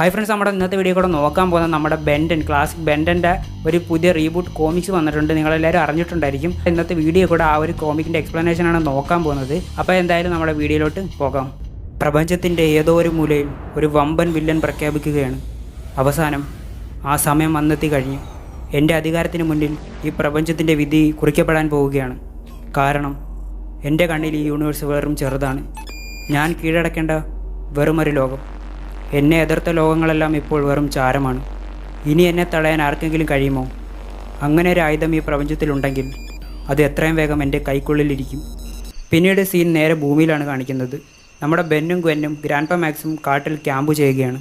Hi friends, നമ്മുടെ ഇന്നത്തെ video കൂടെ നോക്കാൻ പോകുന്നത് നമ്മുടെ ബെൻഡൻ ക്ലാസിക് ബെൻഡൻ്റെ ഒരു പുതിയ റീബൂട്ട് കോമിക്സ് വന്നിട്ടുണ്ട്. നിങ്ങളെല്ലാവരും അറിഞ്ഞിട്ടുണ്ടായിരിക്കും. ഇന്നത്തെ വീഡിയോ കൂടെ ആ ഒരു കോമിക്കിൻ്റെ എക്സ്പ്ലനേഷനാണ് നോക്കാൻ പോകുന്നത്. അപ്പോൾ എന്തായാലും നമ്മുടെ വീഡിയോയിലോട്ട് പോകാം. പ്രപഞ്ചത്തിൻ്റെ ഏതോ ഒരു മൂലയിൽ ഒരു വമ്പൻ വില്ലൻ പ്രഖ്യാപിക്കുകയാണ്. അവസാനം ആ സമയം വന്നെത്തി കഴിഞ്ഞു. എൻ്റെ അധികാരത്തിന് മുന്നിൽ ഈ പ്രപഞ്ചത്തിൻ്റെ വിധി കുറിക്കപ്പെടാൻ പോവുകയാണ്. കാരണം എൻ്റെ കണ്ണിൽ ഈ യൂണിവേഴ്സ് വെറും ചെറുതാണ്. ഞാൻ കീഴടക്കേണ്ട വെറുമൊരു ലോകം. എന്നെ എതിർത്ത ലോകങ്ങളെല്ലാം ഇപ്പോൾ വെറും ചാരമാണ്. ഇനി എന്നെ തടയാൻ ആർക്കെങ്കിലും കഴിയുമോ? അങ്ങനെ ഒരു ആയുധം ഈ പ്രപഞ്ചത്തിലുണ്ടെങ്കിൽ അത് എത്രയും വേഗം എൻ്റെ കൈക്കുള്ളിലിരിക്കും. പിന്നീട് സീൻ നേരെ ഭൂമിയിലാണ് കാണിക്കുന്നത്. നമ്മുടെ ബെന്നും ഗ്വെന്നും ഗ്രാൻഡ്പ മാക്സും കാട്ടിൽ ക്യാമ്പ് ചെയ്യുകയാണ്.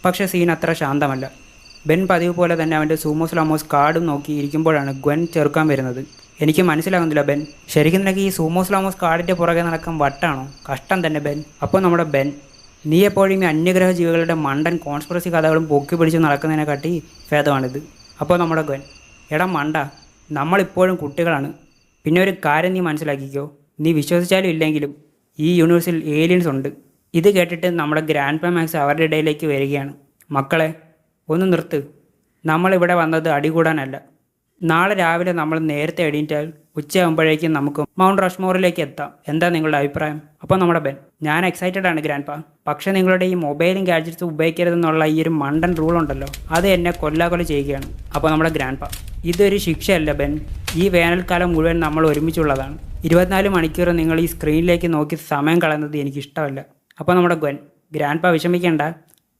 പക്ഷേ സീൻ അത്ര ശാന്തമല്ല. ബെൻ പതിവ് പോലെ തന്നെ അവൻ്റെ സൂമോസ് ലാമോസ് കാർഡും നോക്കി ഇരിക്കുമ്പോഴാണ് ഗ്വെൻ ചെറുക്കാൻ വരുന്നത്. എനിക്ക് മനസ്സിലാകുന്നില്ല ബെൻ, ശരിക്കും നിനക്ക് ഈ സൂമോസ് ലാമോസ് കാർഡിൻ്റെ പുറകെ നടക്കാൻ വട്ടാണോ? കഷ്ടം തന്നെ ബെൻ. അപ്പോൾ നമ്മുടെ ബെൻ, നീ എപ്പോഴും ഈ അന്യഗ്രഹ ജീവികളുടെ മണ്ടൻ കോൺസ്പിറസി കഥകളും പൊക്കി പിടിച്ച് നടക്കുന്നതിനെക്കാട്ടി ഭേദമാണിത്. അപ്പോൾ നമ്മുടെ ഗ്വെൻ, എടാ മണ്ട, നമ്മളിപ്പോഴും കുട്ടികളാണ്. പിന്നെ ഒരു കാര്യം നീ മനസ്സിലാക്കിക്കോ, നീ വിശ്വസിച്ചാലും ഇല്ലെങ്കിലും ഈ യൂണിവേഴ്സിൽ ഏലിയൻസ് ഉണ്ട്. ഇത് കേട്ടിട്ട് നമ്മുടെ ഗ്രാൻഡ്പ മാക്സ് അവരുടെ ഇടയിലേക്ക് വരികയാണ്. മക്കളെ, ഒന്ന് നിർത്ത്. നമ്മളിവിടെ വന്നത് അടികൂടാനല്ല. നാളെ രാവിലെ നമ്മൾ നേരത്തെ എണീറ്റാൽ ഉച്ചയാകുമ്പോഴേക്കും നമുക്ക് മൗണ്ട് റഷ്മോറിലേക്ക് എത്താം. എന്താ നിങ്ങളുടെ അഭിപ്രായം? അപ്പോൾ നമ്മുടെ ബെൻ, ഞാൻ എക്സൈറ്റഡ് ആണ് ഗ്രാൻഡ്പ. പക്ഷേ നിങ്ങളുടെ ഈ മൊബൈലും ഗാഡ്ജറ്റ്സും ഉപയോഗിക്കരുതെന്നുള്ള ഈ ഒരു മണ്ടൻ റൂൾ ഉണ്ടല്ലോ, അത് എന്നെ കൊല്ലാകൊല ചെയ്യുകയാണ്. അപ്പോൾ നമ്മുടെ ഗ്രാൻഡ്പ, ഇതൊരു ശിക്ഷയല്ല ബെൻ. ഈ വേനൽക്കാലം മുഴുവൻ നമ്മൾ ഒരുമിച്ചുള്ളതാണ്. 24 മണിക്കൂർ നിങ്ങൾ ഈ സ്ക്രീനിലേക്ക് നോക്കി സമയം കളയുന്നത് എനിക്കിഷ്ടമല്ല. അപ്പോൾ നമ്മുടെ ഗ്വെൻ, ഗ്രാൻഡ്പ വിഷമിക്കേണ്ട,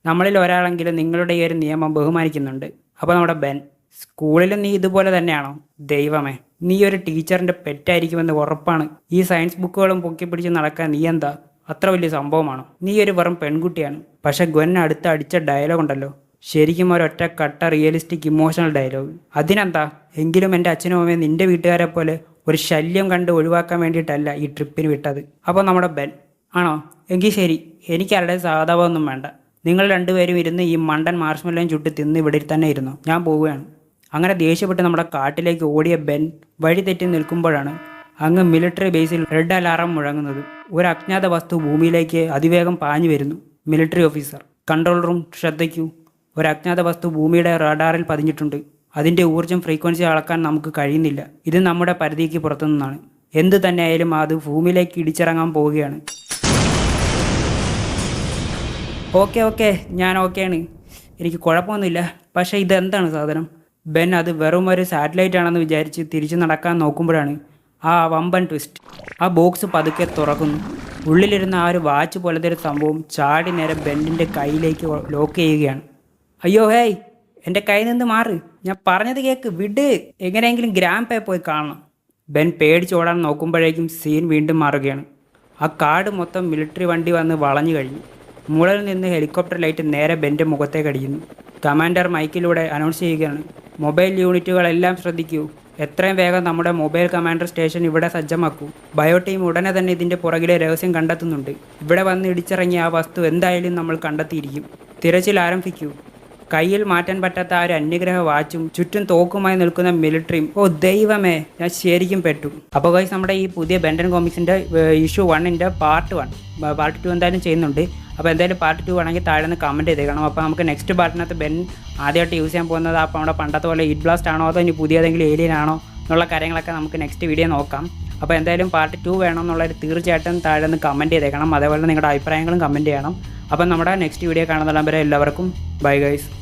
നമ്മളിൽ ഒരാളെങ്കിലും നിങ്ങളുടെ ഈ ഒരു നിയമം ബഹുമാനിക്കുന്നുണ്ട്. അപ്പോൾ നമ്മുടെ ബെൻ, സ്കൂളിലും നീ ഇതുപോലെ തന്നെയാണോ? ദൈവമേ, നീ ഒരു ടീച്ചറിൻ്റെ പെറ്റായിരിക്കുമെന്ന് ഉറപ്പാണ്. ഈ സയൻസ് ബുക്കുകളും പൊക്കി പിടിച്ച് നടക്കാൻ നീ എന്താ അത്ര വലിയ സംഭവമാണോ? നീ ഒരു വെറും പെൺകുട്ടിയാണ്. പക്ഷേ ഗ്വെൻ അടുത്ത് അടിച്ച ഡയലോഗ് ഉണ്ടല്ലോ, ശരിക്കും ഒരൊറ്റ കട്ട റിയലിസ്റ്റിക് ഇമോഷണൽ ഡയലോഗ്. അതിനെന്താ? എങ്കിലും എൻ്റെ അച്ഛനും അമ്മയും നിൻ്റെ വീട്ടുകാരെ പോലെ ഒരു ശല്യം കണ്ട് ഒഴിവാക്കാൻ വേണ്ടിയിട്ടല്ല ഈ ട്രിപ്പിന് വിട്ടത്. അപ്പോൾ നമ്മുടെ ബെൻ, ആണോ? എങ്കിൽ ശരി, എനിക്ക് ആരുടെ സാധാവൊന്നും വേണ്ട. നിങ്ങൾ രണ്ടുപേരും ഇരുന്ന് ഈ മണ്ടൻ മാർഷ്മെല്ലോയും ചുട്ട് തിന്ന് ഇവിടെ തന്നെ ഇരുന്നു. ഞാൻ പോവുകയാണ്. അങ്ങനെ ദേഷ്യപ്പെട്ട് നമ്മുടെ കാട്ടിലേക്ക് ഓടിയ ബെൻ വഴി തെറ്റി നിൽക്കുമ്പോഴാണ് അങ്ങ് മിലിറ്ററി ബേസിൽ റെഡ് അലാറം മുഴങ്ങുന്നത്. ഒരു അജ്ഞാത വസ്തു ഭൂമിയിലേക്ക് അതിവേഗം പാഞ്ഞു വരുന്നു. മിലിറ്ററി ഓഫീസർ, കൺട്രോൾ റൂം ശ്രദ്ധിക്കൂ. ഒരു അജ്ഞാത വസ്തു ഭൂമിയുടെ റഡാറിൽ പതിഞ്ഞിട്ടുണ്ട്. അതിൻ്റെ ഊർജ്ജം ഫ്രീക്വൻസി അളക്കാൻ നമുക്ക് കഴിയുന്നില്ല. ഇത് നമ്മുടെ പരിധിക്ക് പുറത്തുനിന്നാണ്. എന്തു തന്നെയായാലും അത് ഭൂമിയിലേക്ക് ഇടിച്ചിറങ്ങാൻ പോവുകയാണ്. ഓക്കെ, ഞാൻ ഓക്കെയാണ്, എനിക്ക് കുഴപ്പമൊന്നുമില്ല. പക്ഷേ ഇതെന്താണ് സാധനം? ബെൻ അത് വെറും ഒരു സാറ്റലൈറ്റ് ആണെന്ന് വിചാരിച്ച് തിരിച്ചു നടക്കാൻ നോക്കുമ്പോഴാണ് ആ വമ്പൻ ട്വിസ്റ്റ്. ആ ബോക്സ് പതുക്കെ തുറക്കുന്നു. ഉള്ളിലിരുന്ന ആ ഒരു വാച്ച് പോലത്തെ ഒരു സംഭവം ചാടി നേരെ ബെന്നിൻ്റെ കയ്യിലേക്ക് ലോക്ക് ചെയ്യുകയാണ്. അയ്യോ ഹേയ്, എൻ്റെ കയ്യിൽ നിന്ന് മാറ്, ഞാൻ പറഞ്ഞത് കേൾക്ക്, വിട്. എങ്ങനെയെങ്കിലും ഗ്രാൻഡ്പയെ പോയി കാണണം. ബെൻ പേടിച്ചോടാൻ നോക്കുമ്പോഴേക്കും സീൻ വീണ്ടും മാറുകയാണ്. ആ കാട് മൊത്തം മിലിറ്ററി വണ്ടി വന്ന് വളഞ്ഞു കഴിഞ്ഞു. മുകളിൽ നിന്ന് ഹെലികോപ്റ്റർ ലൈറ്റ് നേരെ ബെൻ്റെ മുഖത്തേക്ക് അടിക്കുന്നു. കമാൻഡർ മൈക്കിലൂടെ അനൗൺസ് ചെയ്യുകയാണ്, മൊബൈൽ യൂണിറ്റുകളെല്ലാം ശ്രദ്ധിക്കൂ. എത്രയും വേഗം നമ്മുടെ മൊബൈൽ കമാൻഡർ സ്റ്റേഷൻ ഇവിടെ സജ്ജമാക്കൂ. ബയോ ടീം ഉടനെ തന്നെ ഇതിൻ്റെ പുറകിലെ രഹസ്യം കണ്ടെത്തുന്നുണ്ട്. ഇവിടെ വന്ന് ഇടിച്ചിറങ്ങിയ ആ വസ്തു എന്തായാലും നമ്മൾ കണ്ടെത്തിയിരിക്കും. തിരച്ചിൽ ആരംഭിക്കൂ. കയ്യിൽ മാറ്റാൻ പറ്റാത്ത ആ ഒരു അന്യഗ്രഹ വാച്ചും ചുറ്റും തോക്കുമായി നിൽക്കുന്ന മിലിറ്ററിയും. ഓ ദൈവമേ, ഞാൻ ശരിക്കും പെട്ടു. അപ്പോൾ ഗൈസ്, നമ്മുടെ ഈ പുതിയ ബെൻഡൻ കോമിക്സിൻ്റെ ഇഷ്യൂ 1ൻ്റെ പാർട്ട് 2 എന്തായാലും ചെയ്യുന്നുണ്ട്. അപ്പോൾ എന്തായാലും പാർട്ട് 2 ആണെങ്കിൽ താഴെ നിന്ന് കമൻറ്റ് ചെയ്തേക്കണം. അപ്പോൾ നമുക്ക് നെക്സ്റ്റ് പാർട്ടിനകത്ത് ബെൻ ആദ്യമായിട്ട് യൂസ് ചെയ്യാൻ പോകുന്നത് അപ്പോൾ നമ്മുടെ പണ്ടത്തെ പോലെ ഹീറ്റ് ബ്ലാസ്റ്റ് ആണോ അതോ ഇനി പുതിയതെങ്കിലും ഏലിയൻ ആണോ എന്നുള്ള കാര്യങ്ങളൊക്കെ നമുക്ക് നെക്സ്റ്റ് വീഡിയോ നോക്കാം. അപ്പോൾ എന്തായാലും പാർട്ട് 2 വേണം എന്നുള്ളൊരു തീർച്ചയായിട്ടും താഴെ നിന്ന് കമൻറ്റ് ചെയ്തേക്കണം. അതേപോലെ നിങ്ങളുടെ അഭിപ്രായങ്ങളും കമൻറ്റ് ചെയ്യണം. അപ്പം നമ്മുടെ നെക്സ്റ്റ് വീഡിയോ കാണുന്നിടം വരെ എല്ലാവർക്കും ബൈ ഗൈസ്.